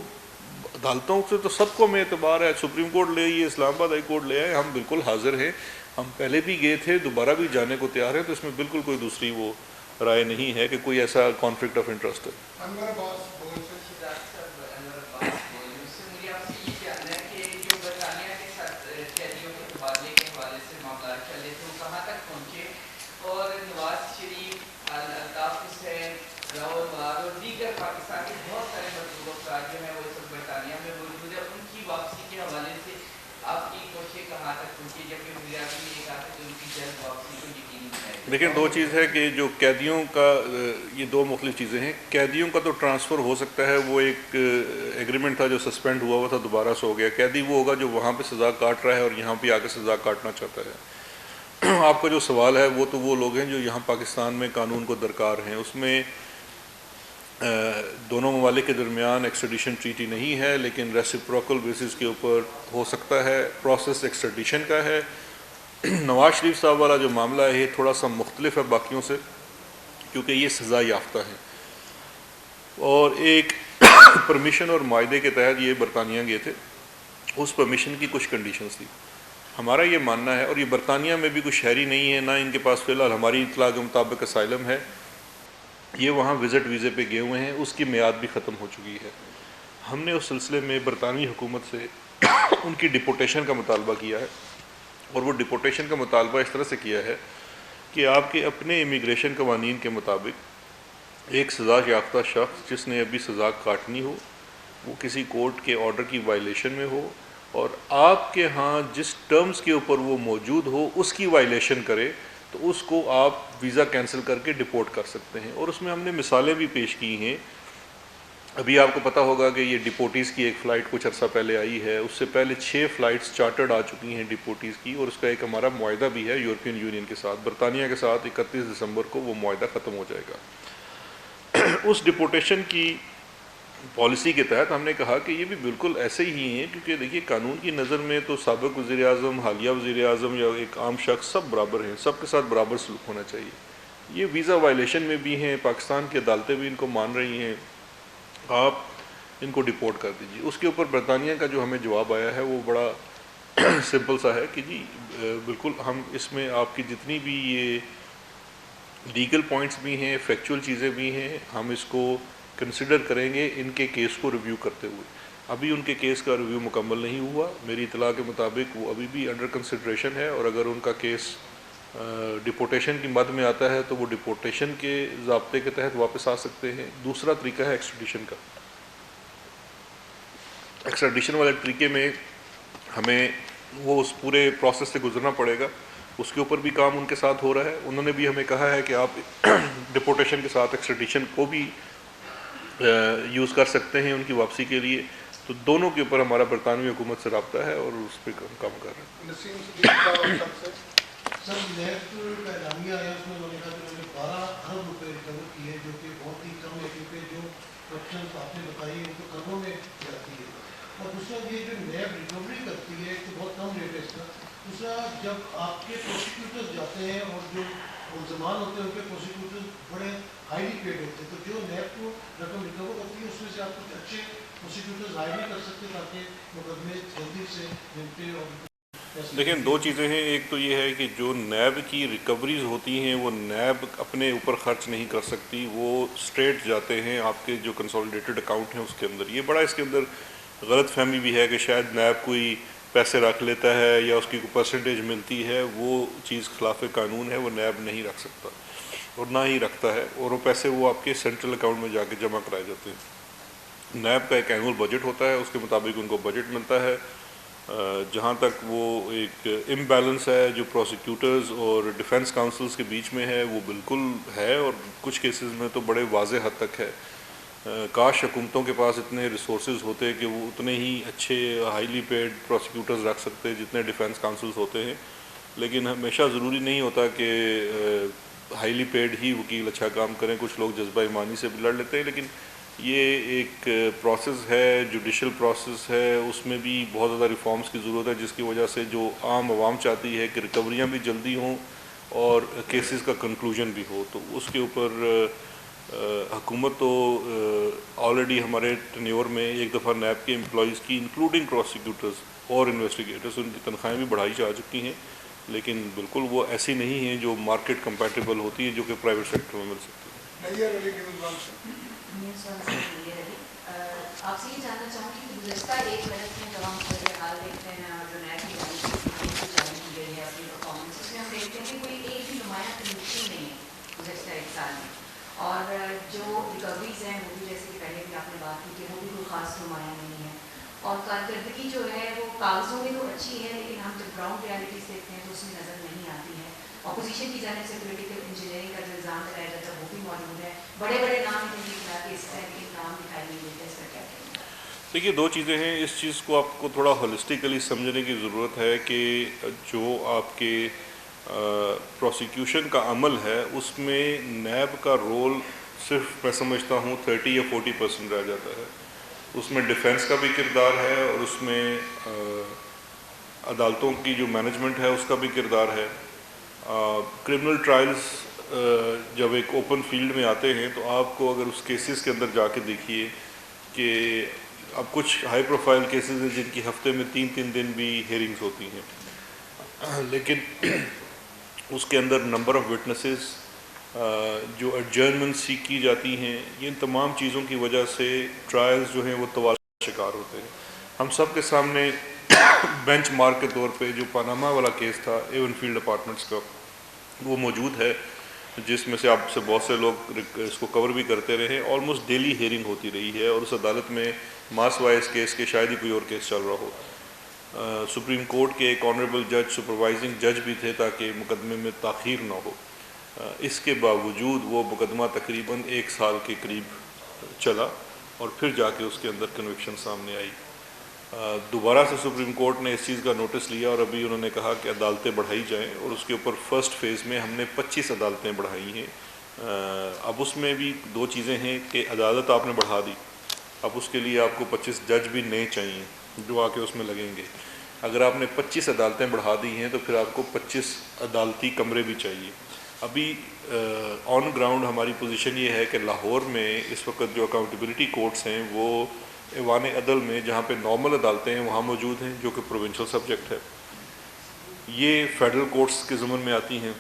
عدالتوں سے تو سب کو ہمیں اعتبار ہے، سپریم کورٹ لے آئیے، اسلام آباد ہائی کورٹ لے آئے، ہم بالکل حاضر ہیں، ہم پہلے بھی گئے تھے، دوبارہ بھی جانے کو تیار ہیں، تو اس میں بالکل کوئی دوسری وہ رائے نہیں ہے کہ کوئی ایسا کانفلکٹ آف انٹرسٹ ہے۔ انور عباس بول سے ڈاکٹر صاحب انور عباس بول رہے ہیں، اس سے مجھے آپ سے یہ جاننا ہے کہ جو برطانیہ کے ساتھ قیدیوں کے تبادلے کے حوالے سے معاملات چلے تھے وہ کہاں تک پہنچے، اور نواز شریف، الطاف حسین، راول مار اور دیگر پاکستان کے بہت سارے مطلوب افراد جو ہیں وہ سب برطانیہ میں موجود ہیں، ان کی واپسی کے حوالے سے آپ کی کوششیں کہاں تک پہنچی، جبکہ وزیر اعظم نے یہ کہا تھا کہ ان کی جلد واپسی کو یقینی بنائے گا؟ لیکن دو چیز ہے کہ جو قیدیوں کا یہ دو مختلف چیزیں ہیں، قیدیوں کا تو ٹرانسفر ہو سکتا ہے، وہ ایک ایگریمنٹ تھا جو سسپینڈ ہوا تھا، دوبارہ سے ہو گیا، قیدی وہ ہوگا جو وہاں پہ سزا کاٹ رہا ہے اور یہاں پہ آ کے سزا کاٹنا چاہتا ہے۔ آپ کا جو سوال ہے وہ تو وہ لوگ ہیں جو یہاں پاکستان میں قانون کو درکار ہیں، اس میں دونوں ممالک کے درمیان ایکسٹریڈیشن ٹریٹی نہیں ہے، لیکن ریسیپروکل بیسس کے اوپر ہو سکتا ہے، پروسیس ایکسٹریڈیشن کا ہے۔ نواز شریف صاحب والا جو معاملہ ہے یہ تھوڑا سا مختلف ہے باقیوں سے، کیونکہ یہ سزا یافتہ ہے، اور ایک پرمیشن اور معاہدے کے تحت یہ برطانیہ گئے تھے، اس پرمیشن کی کچھ کنڈیشنز تھی۔ ہمارا یہ ماننا ہے، اور یہ برطانیہ میں بھی کوئی شہری نہیں ہے، نہ ان کے پاس فی الحال ہماری اطلاع کے مطابق اسائلم ہے، یہ وہاں وزٹ ویزے پہ گئے ہوئے ہیں، اس کی میعاد بھی ختم ہو چکی ہے۔ ہم نے اس سلسلے میں برطانوی حکومت سے ان کی ڈپورٹیشن کا مطالبہ کیا ہے، اور وہ ڈپورٹیشن کا مطالبہ اس طرح سے کیا ہے کہ آپ کے اپنے امیگریشن قوانین کے مطابق ایک سزا یافتہ شخص جس نے ابھی سزا کاٹنی ہو، وہ کسی کورٹ کے آرڈر کی وائلیشن میں ہو، اور آپ کے ہاں جس ٹرمز کے اوپر وہ موجود ہو اس کی وائلیشن کرے، تو اس کو آپ ویزا کینسل کر کے ڈپورٹ کر سکتے ہیں۔ اور اس میں ہم نے مثالیں بھی پیش کی ہیں، ابھی آپ کو پتہ ہوگا کہ یہ ڈپورٹیز کی ایک فلائٹ کچھ عرصہ پہلے آئی ہے، اس سے پہلے 6 فلائٹس چارٹرڈ آ چکی ہیں ڈپورٹیز کی، اور اس کا ایک ہمارا معاہدہ بھی ہے یورپین یونین کے ساتھ، برطانیہ کے ساتھ 31 دسمبر کو وہ معاہدہ ختم ہو جائے گا۔ اس ڈپورٹیشن کی پالیسی کے تحت ہم نے کہا کہ یہ بھی بالکل ایسے ہی ہیں، کیونکہ دیکھیے قانون کی نظر میں تو سابق وزیر اعظم، حالیہ وزیر اعظم یا ایک عام شخص سب برابر ہیں، سب کے ساتھ برابر سلوک ہونا چاہیے۔ یہ ویزا وائلیشن میں بھی ہیں، پاکستان کی عدالتیں بھی ان کو مان رہی ہیں، آپ ان کو ڈپورٹ کر دیجیے۔ اس کے اوپر برطانیہ کا جو ہمیں جواب آیا ہے وہ بڑا سمپل سا ہے کہ جی بالکل ہم اس میں آپ کی جتنی بھی یہ لیگل پوائنٹس بھی ہیں، فیکچول چیزیں بھی ہیں، ہم اس کو کنسیڈر کریں گے ان کے کیس کو ریویو کرتے ہوئے۔ ابھی ان کے کیس کا ریویو مکمل نہیں ہوا، میری اطلاع کے مطابق وہ ابھی بھی انڈر کنسیڈریشن ہے، اور اگر ان کا کیس ڈپورٹیشن کی مد میں آتا ہے تو وہ ڈپورٹیشن کے ضابطے کے تحت واپس آ سکتے ہیں۔ دوسرا طریقہ ہے ایکسٹریڈیشن کا۔ ایکسٹریڈیشن والے طریقے میں ہمیں وہ اس پورے پروسیس سے گزرنا پڑے گا، اس کے اوپر بھی کام ان کے ساتھ ہو رہا ہے۔ انہوں نے بھی ہمیں کہا ہے کہ آپ ڈپورٹیشن کے ساتھ ایکسٹریڈیشن کو بھی یوز کر سکتے ہیں ان کی واپسی کے لیے، تو دونوں کے اوپر ہمارا برطانوی حکومت سے رابطہ ہے اور اس پہ کام کر رہے ہیں۔ نسیم صدیق صاحب سے سر نیب کا اعلامیہ آیا، اس میں انہوں نے کہا کہ انہوں نے 12 ارب روپے ریکور کیے، جو کہ بہت ہی کم ہے، کیونکہ جو کوشچنس آپ نے بتائی ان کو کرنوں میں جاتی ہے۔ اور دوسرا یہ جو نیب ریکوری کرتی ہے تو بہت کم ریٹ ہے اس کا۔ دوسرا جب آپ کے پروسیکیوٹرز جاتے ہیں اور جو ملزمان ہوتے ہیں ان کے پروسیکیوٹرز بڑے ہائیلی پیڈ ہوتے ہیں، تو جو نیب کو رقم ریکور کرتی ہے اس میں سے آپ کچھ اچھے پروسیکیوٹرز ہائر نہیں کر سکتے تاکہ مقدمے جلدی سے نمٹے۔ اور دیکھیں دو چیزیں ہیں، ایک تو یہ ہے کہ جو نیب کی ریکوریز ہوتی ہیں وہ نیب اپنے اوپر خرچ نہیں کر سکتی، وہ اسٹریٹ جاتے ہیں آپ کے جو کنسولیڈیٹڈ اکاؤنٹ ہیں اس کے اندر۔ یہ بڑا اس کے اندر غلط فہمی بھی ہے کہ شاید نیب کوئی پیسے رکھ لیتا ہے یا اس کی کوئی پرسنٹیج ملتی ہے، وہ چیز خلاف قانون ہے، وہ نیب نہیں رکھ سکتا اور نہ ہی رکھتا ہے، اور وہ پیسے وہ آپ کے سینٹرل اکاؤنٹ میں جا کے جمع کرائے جاتے ہیں۔ نیب کا ایک اینول بجٹ ہوتا ہے، اس کے مطابق ان کو بجٹ ملتا ہے۔ جہاں تک وہ ایک امبیلنس ہے جو پروسیکیوٹرز اور ڈیفنس کاؤنسلز کے بیچ میں ہے، وہ بالکل ہے، اور کچھ کیسز میں تو بڑے واضح حد تک ہے۔ کاش حکومتوں کے پاس اتنے ریسورسز ہوتے کہ وہ اتنے ہی اچھے ہائیلی پیڈ پروسیکیوٹرز رکھ سکتے جتنے ڈیفنس کاؤنسلز ہوتے ہیں، لیکن ہمیشہ ضروری نہیں ہوتا کہ ہائیلی پیڈ ہی وکیل اچھا کام کریں. کچھ لوگ جذبہ ایمانی سے بھی لڑ لیتے ہیں, لیکن یہ ایک پروسیس ہے, جوڈیشل پروسیس ہے, اس میں بھی بہت زیادہ ریفارمز کی ضرورت ہے, جس کی وجہ سے جو عام عوام چاہتی ہے کہ ریکوریاں بھی جلدی ہوں اور کیسز کا کنکلوژن بھی ہو. تو اس کے اوپر حکومت تو آلریڈی ہمارے ٹینیور میں ایک دفعہ نیب کے امپلائیز کی انکلوڈنگ پروسیکیوٹرز اور انویسٹیگیٹرز ان کی تنخواہیں بھی بڑھائی جا چکی ہیں, لیکن بالکل وہ ایسی نہیں ہیں جو مارکیٹ کمپیٹیبل ہوتی ہے جو کہ پرائیویٹ سیکٹر میں مل سکتی ہے. آپ سے یہ جاننا چاہوں گی کہ گزشتہ ایک برس میں جب ہم صورتحال دیکھتے ہیں اور جو نیب کی جانب سے جاری کی گئی ہے اپنی پرفارمنس, اس میں ہم دیکھتے ہیں کہ کوئی ایک بھی نمایاں کنوکشن نہیں ہے گزشتہ ایک سال میں, اور جو ریکوریز ہیں وہ بھی جیسے کہ پہلے بھی آپ نے بات کی کہ وہ بھی کوئی خاص نمایاں نہیں ہے, اور کارکردگی جو ہے وہ کاغذوں میں تو اچھی ہے لیکن ہم جب گراؤنڈ ریالٹیز دیکھتے ہیں تو اس میں نظر نہیں آتی ہے. اپوزیشن کی جانب سے پولیٹیکل انجینئرنگ کا جو الزام لگایا جاتا ہے وہ بھی موجود ہے, بڑے بڑے نام ہیں جن کے کیسز ہیں لیکن نام دکھائی نہیں دیتے. اس کا کیا کہیں گے؟ دیکھیے, دو چیزیں ہیں. اس چیز کو آپ کو تھوڑا ہولسٹیکلی سمجھنے کی ضرورت ہے کہ جو آپ کے پروسیکیوشن کا عمل ہے اس میں نیب کا رول صرف میں سمجھتا ہوں 30 یا 40% رہ جاتا ہے. اس میں ڈیفنس کا بھی کردار ہے اور اس میں عدالتوں کی جو مینجمنٹ ہے اس کا بھی کردار ہے. کرمنل ٹرائلز جب ایک اوپن فیلڈ میں آتے ہیں تو آپ کو اگر اس کیسز کے اندر جا کے دیکھیے کہ اب کچھ ہائی پروفائل کیسز ہیں جن کی ہفتے میں 3 دن بھی ہیئرنگز ہوتی ہیں, لیکن اس کے اندر نمبر آف وٹنسز, جو ایڈجرنمنٹس کی جاتی ہیں, یہ ان تمام چیزوں کی وجہ سے ٹرائلز جو ہیں وہ توازن کا شکار ہوتے ہیں. ہم سب کے سامنے بینچ مارک کے طور پہ جو پاناما والا کیس تھا ایون فیلڈ اپارٹمنٹس کا, وہ موجود ہے, جس میں سے آپ سے بہت سے لوگ اس کو کور بھی کرتے رہے. آلموسٹ ڈیلی ہیئرنگ ہوتی رہی ہے اور اس عدالت میں ماس وائز کیس کے شاید ہی کوئی اور کیس چل رہا ہو. سپریم کورٹ کے ایک آنریبل جج سپروائزنگ جج بھی تھے تاکہ مقدمے میں تاخیر نہ ہو. اس کے باوجود وہ مقدمہ تقریباً 1 سال کے قریب چلا اور پھر جا کے اس کے اندر کنوکشن سامنے آئی. دوبارہ سے سپریم کورٹ نے اس چیز کا نوٹس لیا اور ابھی انہوں نے کہا کہ عدالتیں بڑھائی جائیں, اور اس کے اوپر فرسٹ فیز میں ہم نے 25 عدالتیں بڑھائی ہیں. اب اس میں بھی دو چیزیں ہیں کہ عدالت آپ نے بڑھا دی, اب اس کے لیے آپ کو 25 جج بھی نئے چاہیے جو آ کے اس میں لگیں گے. اگر آپ نے 25 عدالتیں بڑھا دی ہیں تو پھر آپ کو 25 عدالتی کمرے بھی چاہیے. ابھی آن گراؤنڈ ہماری پوزیشن یہ ہے کہ لاہور میں اس وقت جو اکاؤنٹیبلٹی کورٹس ہیں وہ ایوان عدل میں جہاں پہ نارمل عدالتیں ہیں وہاں موجود ہیں جو کہ پروونشل سبجیکٹ ہے. یہ فیڈرل کورٹس کے ضمن میں آتی ہیں.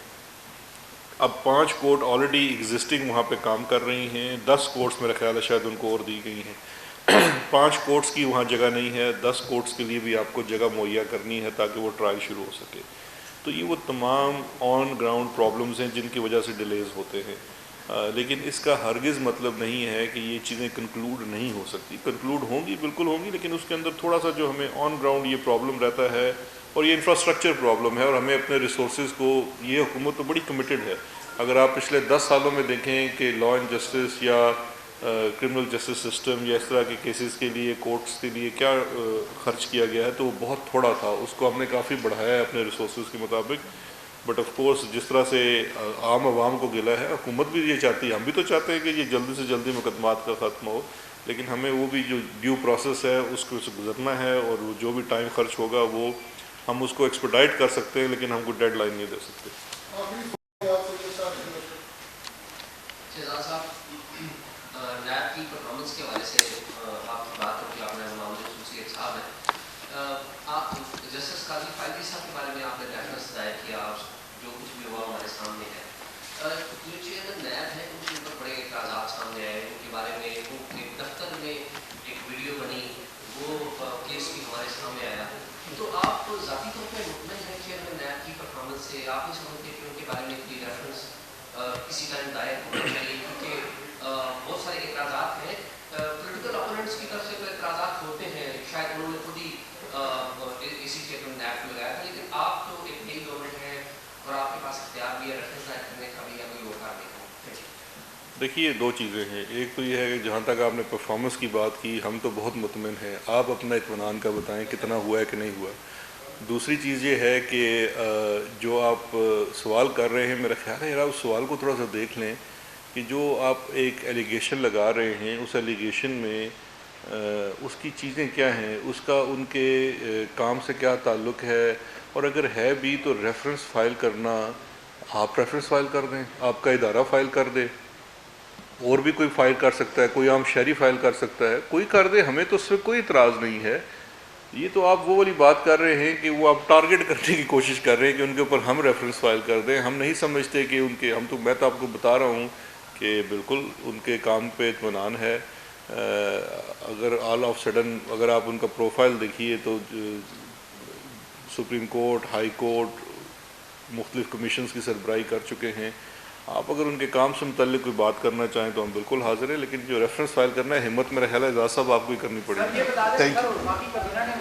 اب 5 کورٹ آلریڈی ایگزسٹنگ وہاں پہ کام کر رہی ہیں, 10 کورٹس میرا خیال ہے شاید ان کو اور دی گئی ہیں. 5 کورٹس کی وہاں جگہ نہیں ہے, 10 کورٹس کے لیے بھی آپ کو جگہ مہیا کرنی ہے تاکہ وہ ٹرائل شروع ہو سکے. تو یہ وہ تمام آن گراؤنڈ پرابلمز ہیں جن کی وجہ سے ڈیلیز ہوتے ہیں. لیکن اس کا ہرگز مطلب نہیں ہے کہ یہ چیزیں کنکلوڈ نہیں ہو سکتی. کنکلوڈ ہوں گی, بالکل ہوں گی, لیکن اس کے اندر تھوڑا سا جو ہمیں آن گراؤنڈ یہ پرابلم رہتا ہے, اور یہ انفراسٹرکچر پرابلم ہے, اور ہمیں اپنے ریسورسز کو, یہ حکومت تو بڑی کمیٹڈ ہے. اگر آپ پچھلے 10 سالوں میں دیکھیں کہ لا اینڈ جسٹس یا کرمنل جسٹس سسٹم یا اس طرح کے کیسز کے لیے کورٹس کے لیے کیا خرچ کیا گیا ہے, تو وہ بہت تھوڑا تھا. اس کو ہم نے کافی بڑھایا ہے اپنے ریسورسز کے مطابق. بٹ آف کورس جس طرح سے عام عوام کو گلا ہے, حکومت بھی یہ چاہتی ہے, ہم بھی تو چاہتے ہیں کہ یہ جلدی سے جلدی مقدمات کا ختم ہو, لیکن ہمیں وہ بھی جو ڈیو پروسیس ہے اس کو گزرنا ہے, اور جو بھی ٹائم خرچ ہوگا وہ ہم اس کو ایکسپیڈائٹ کر سکتے ہیں, لیکن ہم کو ڈیڈ لائن نہیں دے سکتے. شہزاد صاحب, نیب کی پرفارمنس کے حوالے سے آپ کی بات کریں کہ آپ نے معاملے خصوصیت صاحب ہیں, آپ جسٹس قاضی فائدی صاحب کے بارے میں آپ نے ریفرنس دائر کیا, جو کچھ بھی ہوا ہمارے سامنے ہے. جو چیئرمین نیب ہے ان کے اوپر بڑے اعتراضات سامنے آئے, ان کے بارے میں ان کے دفتر میں ایک ویڈیو بنی, وہ کیس بھی ہمارے سامنے آیا. تو آپ ذاتی طور پہ مطمئن ہیں چیئرمین نیب کی پرفارمنس سے؟ آپ نہیں سمجھتے کہ ان کے بارے میں کوئی ریفرنس کسی ٹائم دائر ہونا چاہیے, کیونکہ بہت سارے اعتراضات ہیں پولیٹیکل اپوننٹس کی طرف سے, تو اعتراضات ہوتے ہیں, شاید انہوں نے خود ہی اسی چیئرمین نیب کو لگایا تھا, لیکن آپ تو ایک نئی گورنمنٹ ہے اور آپ کے پاس اختیار بھی ہے ریفرنس دائر کرنے کا بھی, یا کوئی اور کار نہیں. دیکھیے, 2 چیزیں ہیں. ایک تو یہ ہے کہ جہاں تک آپ نے پرفارمنس کی بات کی, ہم تو بہت مطمئن ہیں. آپ اپنا اطمینان کا بتائیں کتنا ہوا ہے کہ نہیں ہوا. دوسری چیز یہ ہے کہ جو آپ سوال کر رہے ہیں، میرا خیال ہے یار اس سوال کو تھوڑا سا دیکھ لیں کہ جو آپ ایک ایلیگیشن لگا رہے ہیں، اس ایلیگیشن میں اس کی چیزیں کیا ہیں، اس کا ان کے کام سے کیا تعلق ہے، اور اگر ہے بھی تو ریفرنس فائل کرنا، آپ ریفرنس فائل کر دیں، آپ کا ادارہ فائل کر دے، اور بھی کوئی فائل کر سکتا ہے، کوئی عام شہری فائل کر سکتا ہے، کوئی کر دے، ہمیں تو اس سے کوئی اعتراض نہیں ہے۔ یہ تو آپ وہ والی بات کر رہے ہیں کہ وہ آپ ٹارگٹ کرنے کی کوشش کر رہے ہیں کہ ان کے اوپر ہم ریفرنس فائل کر دیں۔ ہم نہیں سمجھتے کہ ان کے میں تو آپ کو بتا رہا ہوں کہ بالکل ان کے کام پہ اطمینان ہے۔ اگر آل آف سڈن اگر آپ ان کا پروفائل دیکھیے تو سپریم کورٹ، ہائی کورٹ، مختلف کمیشنز کی سربراہی کر چکے ہیں۔ آپ اگر ان کے کام سے متعلق کوئی بات کرنا چاہیں تو ہم بالکل حاضر ہیں، لیکن جو ریفرنس فائل کرنا ہے، ہمت میرا خیال ہے اعزاز صاحب آپ کو ہی کرنی پڑے گی۔ سر یہ بتا دیں سر باقی کبینہ نے